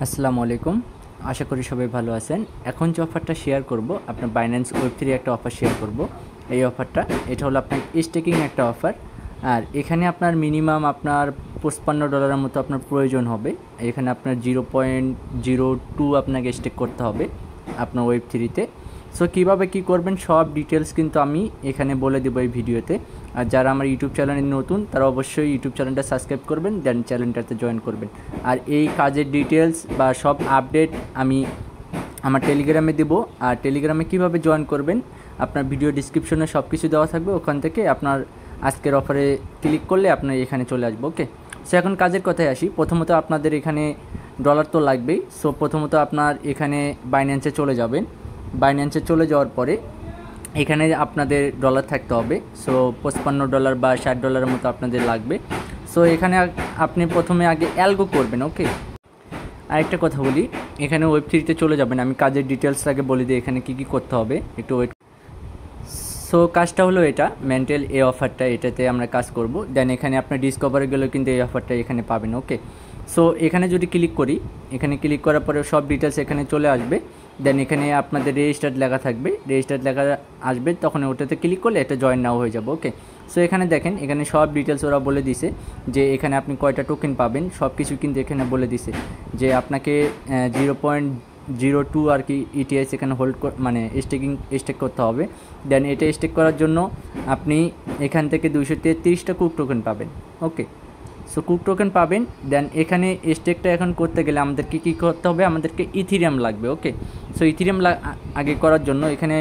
আসসালামু আলাইকুম। আশা করি সবাই ভালো আছেন। এখন যে অফারটা শেয়ার করব, আপনার বাইন্যান্স ওয়েব3 একটা অফার শেয়ার করব। এই অফারটা এটা হলো আপনার স্টেকিং একটা অফার। আর এখানে আপনার মিনিমাম আপনার $55 মতো আপনার প্রয়োজন হবে। এখানে আপনার 0.02 আপনাকে স্টেক করতে হবে আপনার ওয়েব3তে। সো কীভাবে কী করবেন সব ডিটেলস কিন্তু আমি এখানে বলে দেবো এই ভিডিওতে। আর যারা আমার ইউটিউব চ্যানেলে নতুন তারা অবশ্যই ইউটিউব চ্যানেলটা সাবস্ক্রাইব করবেন, দেন চ্যানেলটাতে জয়েন করবেন। আর এই কাজের ডিটেলস বা সব আপডেট আমি আমার টেলিগ্রামে দেবো। আর টেলিগ্রামে কীভাবে জয়েন করবেন আপনার ভিডিও ডিসক্রিপশনে সব কিছু দেওয়া থাকবে, ওখান থেকে আপনার আজকের অফারে ক্লিক করলে আপনার এখানে চলে আসবো। ওকে, সো এখন কাজের কথায় আসি। প্রথমত আপনাদের এখানে ডলার তো লাগবেই। সো প্রথমত আপনার এখানে বাইন্যান্সে চলে যাবেন। বাইন্যান্সে চলে যাওয়ার পরে এখানে আপনাদের ডলার থাকতে হবে। সো $55 বা $60 মতো আপনাদের লাগবে। সো এখানে আপনি প্রথমে আগে অ্যালগো করবেন। ওকে, আরেকটা কথা বলি, এখানে ওয়েব3তে চলে যাবেন। আমি কাজের ডিটেলস আগে বলে দিই এখানে কী কী করতে হবে, একটু ওয়েট। সো কাজটা হলো এটা মেন্টাল এই অফারটা, এটাতে আমরা কাজ করব। দেন এখানে আপনার ডিসকভারে গেলেও কিন্তু এই অফারটা এখানে পাবেন। ওকে, সো এখানে যদি ক্লিক করি, এখানে ক্লিক করার পরে সব ডিটেলস এখানে চলে আসবে। দেন এখানে আপনাদের রেজিস্টার্ড লেখা থাকবে, রেজিস্টার্ড লেখা আসবে, তখন ওটাতে ক্লিক করলে এটা জয়েন নাও হয়ে যাবে। ওকে, সো এখানে দেখেন এখানে সব ডিটেলস ওরা বলে দিছে যে এখানে আপনি কয়টা টোকেন পাবেন, সব কিছু কিন্তু এখানে বলে দিছে যে আপনাকে 0.02 আর কি ইটিএস এখানে হোল্ড মানে স্টেক করতে হবে। দেন এটা স্টেক করার জন্য আপনি এখান থেকে 233টা কুক টোকেন পাবেন। ওকে, সো কুক টোকেন পাবেন। দেন এখানে স্টেকটা এখন করতে গেলে আমাদেরকে কী করতে হবে, আমাদেরকে ইথিরিয়াম লাগবে। ওকে, সো ইথিরিয়াম আগে করার জন্য এখানে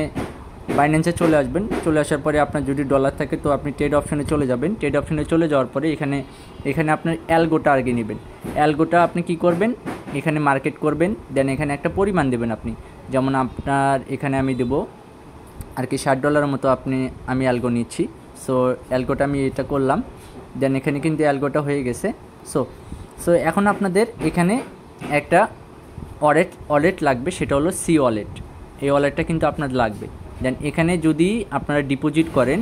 বাইন্যান্সে চলে আসবেন। চলে আসার পরে আপনার যদি ডলার থাকে তো আপনি ট্রেড অপশনে চলে যাবেন। ট্রেড অপশনে চলে যাওয়ার পরে এখানে আপনার অ্যালগোটা আগে নেবেন। অ্যালগোটা আপনি কি করবেন, এখানে মার্কেট করবেন। দেন এখানে একটা পরিমাণ দেবেন আপনি, যেমন আপনার এখানে আমি দেবো আর কি $60 মতো আমি অ্যালগো নিচ্ছি। সো অ্যালগোটা আমি এটা করলাম। দেন এখানে কিন্তু অ্যালগোটা হয়ে গেছে। সো সো এখন আপনাদের এখানে একটা ওয়ালেট লাগবে, সেটা হলো সি ওয়ালেট। এই ওয়ালেটটা কিন্তু আপনার লাগবে। দেন এখানে যদি আপনারা ডিপোজিট করেন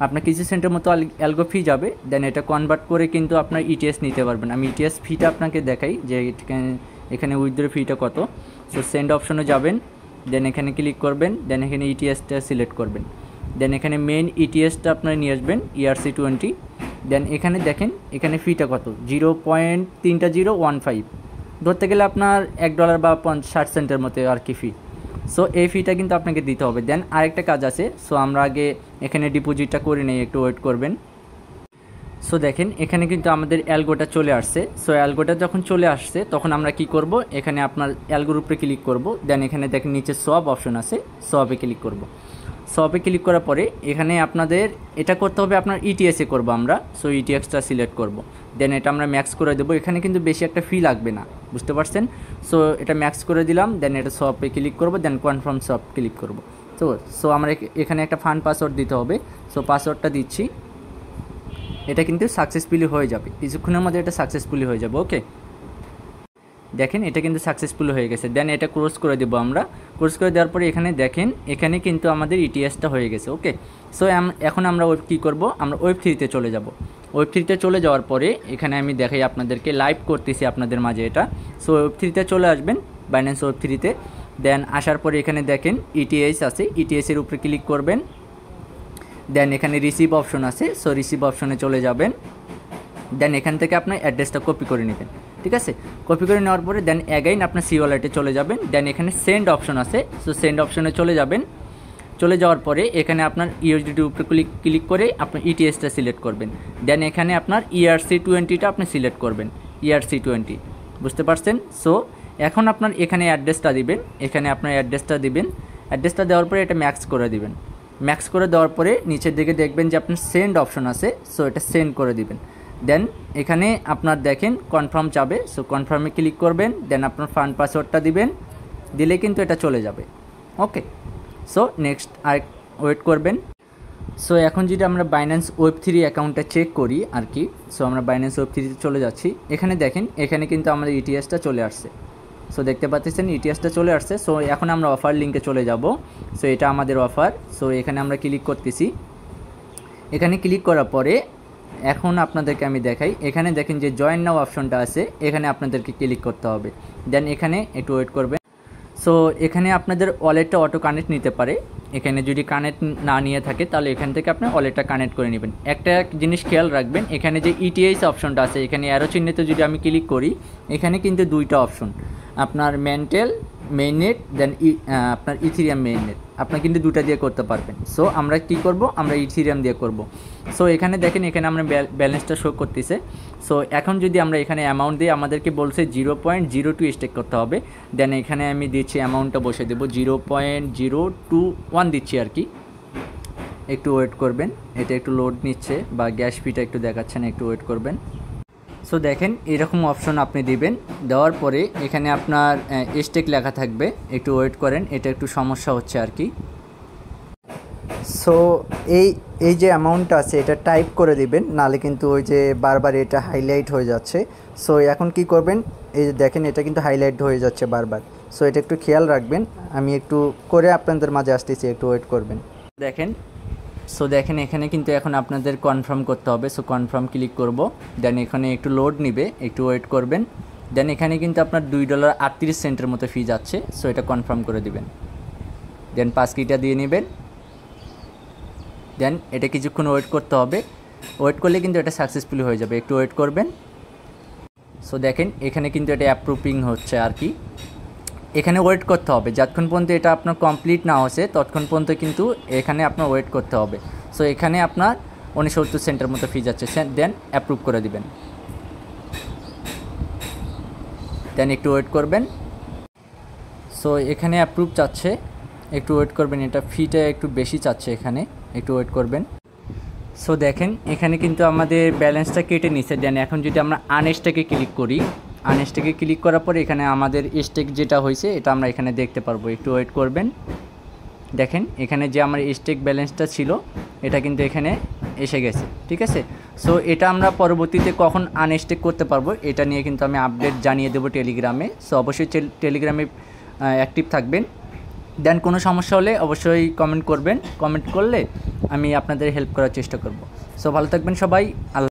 আপনার কিছু সেন্টের মতো অ্যালগো ফি যাবে। দেন এটা কনভার্ট করে কিন্তু আপনার ইটিএস নিতে পারবেন। আমি ইটিএস ফিটা আপনাকে দেখাই যে এখানে উইথড্র ফিটা কত। সো সেন্ড অপশনে যাবেন, দেন এখানে ক্লিক করবেন, দেন এখানে ইটিএসটা সিলেক্ট করবেন। দেন এখানে মেন ইটিএসটা আপনারা নিয়ে আসবেন, ERC20। দেন এখানে দেখেন এখানে ফিটা কত, 0.3015 ধরতে গেলে আপনার $1 বা 60 সেন্টের মতো আর কি ফি। সো এই ফিটা কিন্তু আপনাকে দিতে হবে। দেন আরেকটা কাজ আছে, সো আমরা আগে এখানে ডিপোজিটটা করে নেই, একটু ওয়েট করবেন। সো দেখেন এখানে কিন্তু আমাদের অ্যালগোটা চলে আসছে। সো অ্যালগোটা যখন চলে আসছে তখন আমরা কি করব, এখানে আপনার অ্যালগোর উপরে ক্লিক করব। দেন এখানে দেখেন নিচে সব অপশন আছে, সবে ক্লিক করব। সবে ক্লিক করার পরে এখানে আপনাদের এটা করতে হবে, আপনার ইটিএসে করব আমরা। সো ইটিএক্সটা সিলেক্ট করব। দেন এটা আমরা ম্যাক্স করে দেবো। এখানে কিন্তু বেশি একটা ফি লাগবে না, বুঝতে পারছেন। সো এটা ম্যাক্স করে দিলাম। দেন এটা সবে ক্লিক করব, দেন কনফার্ম সব ক্লিক করব। সো আমরা এখানে একটা ফান্ড পাসওয়ার্ড দিতে হবে। সো পাসওয়ার্ডটা দিচ্ছি। এটা কিন্তু সাকসেসফুলি হয়ে যাবে, কিছুক্ষণের মধ্যে এটা সাকসেসফুলি হয়ে যাবে। ওকে, দেখেন এটা কিন্তু সাকসেসফুল হয়ে গেছে। দেন এটা ক্লোজ করে দেবো আমরা। ক্লোজ করে দেওয়ার পরে এখানে দেখেন এখানে কিন্তু আমাদের ইটিএসটা হয়ে গেছে। ওকে, সো এখন আমরা কী করব, আমরা ওয়েব3তে চলে যাব। ওয়েব3তে চলে যাওয়ার পরে এখানে আমি দেখাই আপনাদেরকে, লাইভ করতেছি আপনাদের মাঝে এটা। সো ওয়েব3তে চলে আসবেন, বাইন্যান্স ওয়েব3তে। দেন আসার পরে এখানে দেখেন ইটিএস আছে, ইটিএসের উপরে ক্লিক করবেন। দেন এখানে রিসিভ অপশন আছে, সো রিসিভ অপশনে চলে যাবেন। দেন এখান থেকে আপনার অ্যাড্রেসটা কপি করে নেবেন, ঠিক আছে। কপি করে নেওয়ার পরে দেন অ্যাগাইন আপনার সি ওয়ালেটে চলে যাবেন। দেন এখানে সেন্ড অপশন আছে, সো সেন্ড অপশনে চলে যাবেন। চলে যাওয়ার পরে এখানে আপনার ইউএসডিটির উপরে ক্লিক করে আপনার ইটিএসটা সিলেক্ট করবেন। দেন এখানে আপনার ERC20টা আপনি সিলেক্ট করবেন, ERC20, বুঝতে পারছেন। সো এখন আপনার এখানে অ্যাড্রেসটা দিবেন, এখানে আপনার অ্যাড্রেসটা দিবেন। অ্যাড্রেসটা দেওয়ার পরে এটা ম্যাক্স করে দিবেন। ম্যাক্স করে দেওয়ার পরে নিচের দিকে দেখবেন যে আপনার সেন্ড অপশন আছে, সো এটা সেন্ড করে দিবেন। দেন এখানে আপনার দেখেন কনফার্ম যাবে, সো কনফার্মে ক্লিক করবেন। দেন আপনার ফান্ড পাসওয়ার্ডটা দিবেন, দিলে কিন্তু এটা চলে যাবে। ওকে, সো নেক্সট আর ওয়েট করবেন। সো এখন যদি আমরা বাইন্যান্স ওয়েব3 অ্যাকাউন্টটা চেক করি আর কি, সো আমরা বাইন্যান্স ওয়েব3তে চলে যাচ্ছি। এখানে দেখেন এখানে কিন্তু আমাদের ইটিএসটা চলে আসছে। সো দেখতে পাচ্ছেন ইটিএসটা চলে আসছে। সো এখন আমরা অফার লিঙ্কে চলে যাব। সো এটা আমাদের অফার। সো এখানে আমরা ক্লিক করতেছি। এখানে ক্লিক করার পরে এখন আপনাদেরকে আমি দেখাই, এখানে দেখেন যে জয়েন নাও অপশনটা আছে, এখানে আপনাদেরকে ক্লিক করতে হবে। দেন এখানে একটু ওয়েট করবেন। সো এখানে আপনাদের ওয়ালেটটা অটো কানেক্ট নিতে পারে, এখানে যদি কানেক্ট না নিয়ে থাকে তাহলে এখান থেকে আপনি ওয়ালেটটা কানেক্ট করে নেবেন। একটা জিনিস খেয়াল রাখবেন, এখানে যে ইটিএস অপশনটা আছে, এখানে অ্যারো চিহ্নিত যদি আমি ক্লিক করি, এখানে কিন্তু দুইটা অপশন, আপনার মেইননেট দেন আপনার ইথিরিয়াম মেইননেট, আপনার কিন্তু দুটা দিয়ে করতে পারবেন। সো আমরা কি করব, আমরা ইথিরিয়াম দিয়ে করব। সো এখানে দেখেন, এখানে আমরা ব্যালেন্সটা শো করতেছে। সো এখন যদি আমরা এখানে অ্যামাউন্ট দিই, আমাদেরকে বলছে 0.02 স্টেক করতে হবে। দেন এখানে আমি দিচ্ছি অ্যামাউন্টটা বসে দেবো 0.021 দিচ্ছি আর কি। একটু ওয়েট করবেন, এটা একটু লোড নিচ্ছে বা গ্যাস ফিটা একটু দেখাচ্ছে না, একটু ওয়েট করবেন। সো দেখেন এরকম অপশন আপনি দিবেন, দেওয়ার পরে এখানে আপনার স্টেক লেখা থাকবে, একটু ওয়েট করেন, এটা একটু সমস্যা হচ্ছে আর কি। সো এই যে অ্যামাউন্টটা আছে এটা টাইপ করে দিবেন, নাহলে কিন্তু ওই যে বারবার এটা হাইলাইট হয়ে যাচ্ছে। সো এখন কি করবেন, এই যে দেখেন এটা কিন্তু হাইলাইট হয়ে যাচ্ছে বারবার। সো এটা একটু খেয়াল রাখবেন, আমি একটু করে আপনাদের মাঝে আসতেছি, একটু ওয়েট করবেন। দেখেন এখানে কিন্তু এখন আপনাদের কনফার্ম করতে হবে। সো কনফার্ম ক্লিক করব, দেন এখানে একটু লোড নিবে, একটু ওয়েট করবেন। দেন এখানে কিন্তু আপনার $2.38 মতো ফি যাচ্ছে। সো এটা কনফার্ম করে দিবেন, দেন পাস কিটা দিয়ে নেবেন। দেন এটা কিছুক্ষণ ওয়েট করতে হবে, ওয়েট করলে কিন্তু এটা সাকসেসফুলি হয়ে যাবে, একটু ওয়েট করবেন। সো দেখেন এখানে কিন্তু এটা অ্যাপ্রুভিং হচ্ছে আর কি, এখানে ওয়েট করতে হবে যতক্ষণ পর্যন্ত এটা আপনার কমপ্লিট না হচ্ছে, ততক্ষণ পর্যন্ত কিন্তু এখানে আপনার ওয়েট করতে হবে। সো এখানে আপনার 69 সেন্টের মতো ফি যাচ্ছে, দেন অ্যাপ্রুভ করে দিবেন, দেন একটু ওয়েট করবেন। সো এখানে অ্যাপ্রুভ চাচ্ছে, একটু ওয়েট করবেন, এটা ফিটা একটু বেশি চাচ্ছে এখানে, একটু ওয়েট করবেন। সো দেখেন এখানে কিন্তু আমাদের ব্যালেন্সটা কেটে নিচ্ছে। দেন এখন যদি আমরা আনস্টেকে ক্লিক করি, আনস্টেকে ক্লিক করার পর এখানে আমাদের স্টেক যেটা হয়েছে এটা আমরা এখানে দেখতে পারবো, একটু ওয়েট করবেন। দেখেন এখানে যে আমার স্টেক ব্যালেন্সটা ছিল এটা কিন্তু এখানে এসে গেছে, ঠিক আছে। সো এটা আমরা পরবর্তীতে কখন আনস্টেক করতে পারবো এটা নিয়ে কিন্তু আমি আপডেট জানিয়ে দেবো টেলিগ্রামে। সো অবশ্যই টেলিগ্রামে অ্যাক্টিভ থাকবেন। দেন কোনো সমস্যা হলে অবশ্যই কমেন্ট করবেন, কমেন্ট করলে আমি আপনাদের হেল্প করার চেষ্টা করব। সো ভালো থাকবেন সবাই, আল্লাহ।